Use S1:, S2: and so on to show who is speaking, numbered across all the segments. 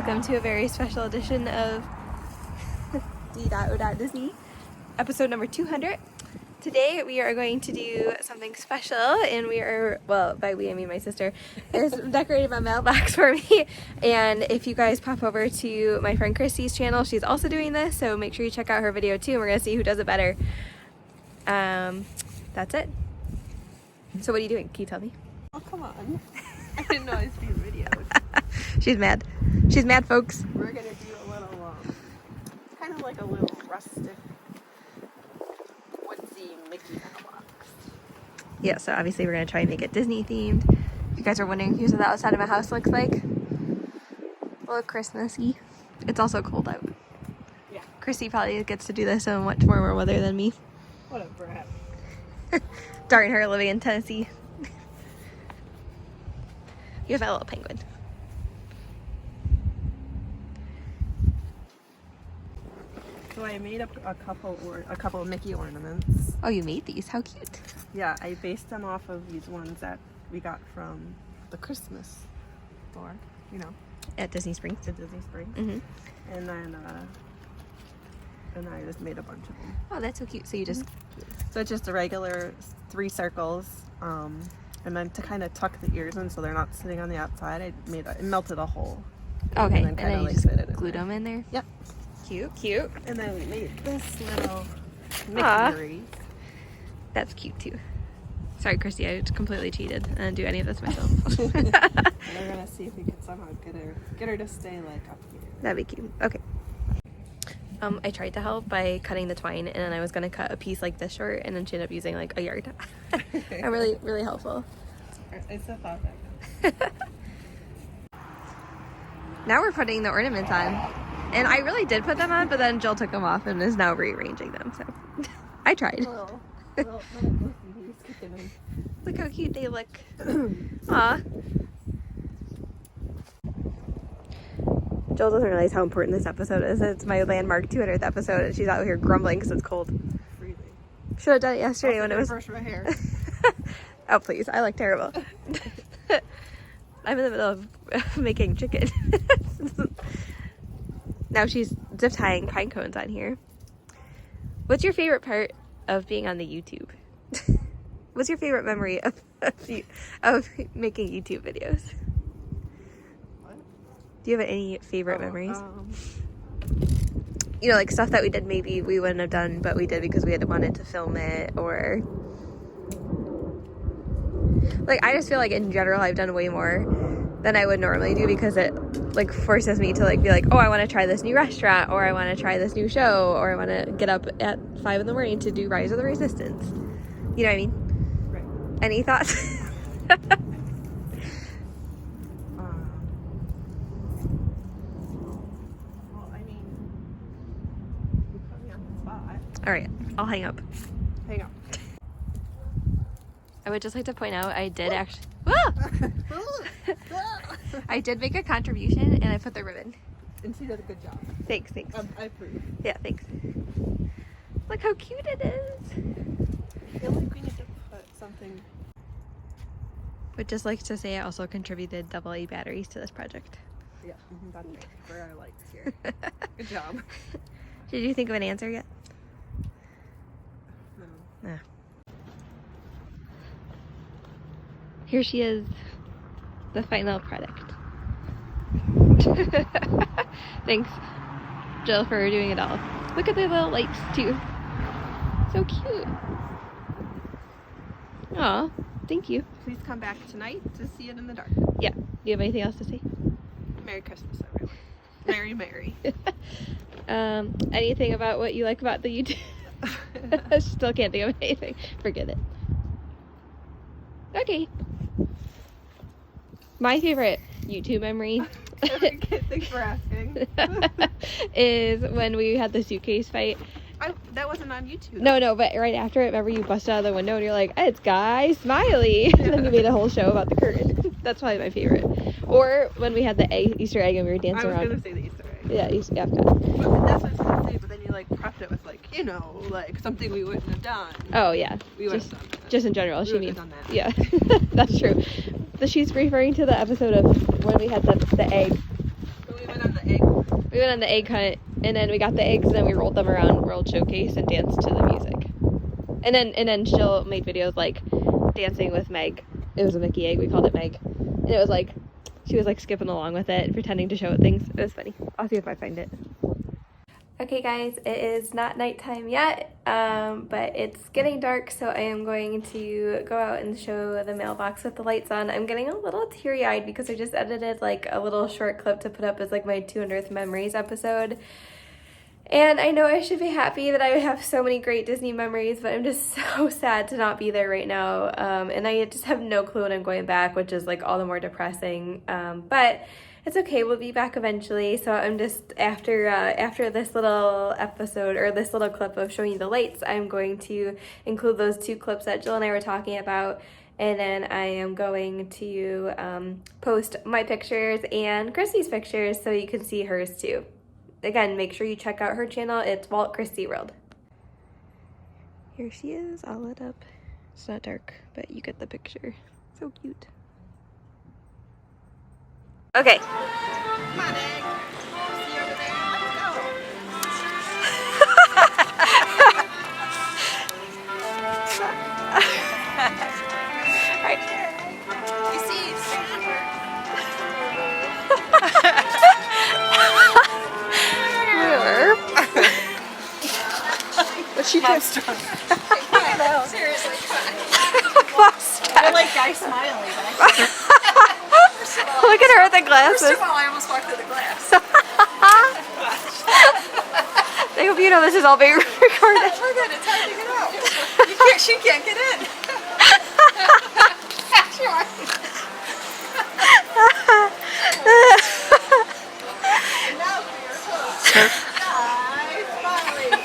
S1: welcome to a very special edition of D.O.Disney, episode number 200. Today we are going to do something special, and we are, well, by we I mean my sister, is decorating my mailbox for me. And if you guys pop over to my friend Christy's channel, she's also doing this, so make sure you check out her video too, and we're gonna see who does it better. That's it. So what are you doing? Can you tell me?
S2: Oh, come on. I didn't know I was being videoed.
S1: She's mad. She's mad, folks.
S2: We're gonna do a little, kind of like a little rustic, woodsy Mickey mailbox.
S1: Yeah, so obviously we're gonna try and make it Disney themed. If you guys are wondering, here's what the outside of my house looks like. A little Christmassy. It's also cold out.
S2: Yeah.
S1: Christy probably gets to do this in much warmer weather than me.
S2: What a brat.
S1: Darn her, living in Tennessee. Here's my little penguin.
S2: So I made up a couple of Mickey ornaments.
S1: Oh, you made these? How cute.
S2: Yeah, I based them off of these ones that we got from the Christmas store, you know,
S1: At Disney Springs.
S2: to Disney Springs.
S1: Mm-hmm.
S2: And then I just made a bunch of them.
S1: Oh, that's so cute. So you just...
S2: So it's just a regular 3 circles, and then to kind of tuck the ears in so they're not sitting on the outside, I melted a hole.
S1: Okay,
S2: And then,
S1: you
S2: like
S1: just
S2: fit it in
S1: glued
S2: there.
S1: them in there?
S2: Yep.
S1: Cute, cute.
S2: And then we made this little
S1: Aw.
S2: Mickey wreath.
S1: That's cute too. Sorry, Christy, I completely cheated. I didn't do any of this myself.
S2: And we're gonna see if we can somehow get her to stay like up here.
S1: That'd be cute. Okay. I tried to help by cutting the twine, and then I was gonna cut a piece like this short, and then she ended up using like a yard. I'm really, really helpful.
S2: It's a thought back.
S1: Now we're putting the ornaments on, and I really did put them on, but then Jill took them off and is now rearranging them. So I tried.
S2: Little OCDs kicking in.
S1: Look how cute they look. Aw. Jill doesn't realize how important this episode is. It's my landmark 200th episode, and she's out here grumbling because it's cold.
S2: Freely.
S1: Should have done it yesterday when it was...
S2: Brush my hair.
S1: Oh, please. I look terrible. I'm in the middle of making chicken. Now she's zip tying pine cones on here. What's your favorite part of being on the YouTube? What's your favorite memory of making YouTube videos?
S2: What?
S1: Do you have any favorite memories? You know, like stuff that we did maybe we wouldn't have done, but we did because we had wanted to film it, or... Like, I just feel like in general I've done way more than I would normally do because it, like, forces me to, like, be like, oh, I want to try this new restaurant, or I want to try this new show, or I want to get up at 5 in the morning to do Rise of the Resistance. You know what I mean?
S2: Right.
S1: Any thoughts?
S2: Well, I mean, you put me on the spot.
S1: All right, I'll hang up.
S2: Hang on.
S1: I would just like to point out I did actually... I did make a contribution, and I put the ribbon.
S2: And she did a good job.
S1: Thanks.
S2: I approve.
S1: Yeah, thanks. Look how cute it is.
S2: I feel like we need to put something.
S1: Would just like to say I also contributed AA batteries to this project.
S2: Yeah, that's right. For our lights here. Good job.
S1: Did you think of an answer yet?
S2: No.
S1: No. Here she is, the final product. Thanks, Jill, for doing it all. Look at the little lights, too. So cute. Aw, thank you.
S2: Please come back tonight to see it in the dark.
S1: Yeah. Do you have anything else to say?
S2: Merry Christmas, everyone. Merry, Merry.
S1: Anything about what you like about the YouTube? I still can't think of anything. Forget it. Okay. My favorite YouTube memory
S2: Thanks for asking.
S1: is when we had the suitcase fight.
S2: That wasn't on YouTube.
S1: No, but right after it, remember you busted out of the window and you're like, it's Guy Smiley.
S2: Yeah.
S1: And then you made a whole show about the curtain. That's probably my favorite. Or when we had the Easter egg and we were dancing around.
S2: I was going to say the Easter egg.
S1: Yeah, yeah, I've got it.
S2: But that's what I was going to say, but then you like prepped it with like, you know, like something we wouldn't have done.
S1: Oh, yeah.
S2: We would have done that.
S1: Just in general.
S2: We
S1: She
S2: would
S1: means.
S2: have done that.
S1: Yeah, that's true. But she's referring to the episode of when we had the egg.
S2: When we went on the
S1: We went on the egg hunt, and then we got the eggs, and then we rolled them around World Showcase and danced to the music. And then Jill made videos like dancing with Meg. It was a Mickey egg. We called it Meg, and it was like she was like skipping along with it, pretending to show it things. It was funny. I'll see if I find it. Okay guys, it is not nighttime yet, but it's getting dark, so I am going to go out and show the mailbox with the lights on. I'm getting a little teary-eyed because I just edited like a little short clip to put up as like my 200th memories episode. And I know I should be happy that I have so many great Disney memories, but I'm just so sad to not be there right now. And I just have no clue when I'm going back, which is like all the more depressing. But it's okay, we'll be back eventually. So I'm just, after this little episode, or this little clip of showing you the lights, I'm going to include those 2 clips that Jill and I were talking about. And then I am going to post my pictures and Kristi's pictures so you can see hers too. Again, make sure you check out her channel. It's WaltKristiWorld. Here she is, all lit up. It's not dark, but you get the picture. So cute. Okay.
S2: Come on, egg. See you over there.
S1: All right.
S2: You see,
S1: What's she doing?
S2: I know. Seriously,
S1: I
S2: like Guy Smiley, but I can't.
S1: Look at her with the glasses.
S2: First of all, I almost walked through the glass.
S1: I hope you know this is all being recorded.
S2: We're good. It's hard to get out. She can't get in. Sure. Now for your hook. Guy Smiley.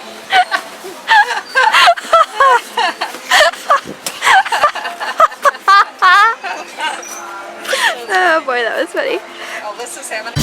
S1: Oh boy, that was funny.
S2: Oh, this is having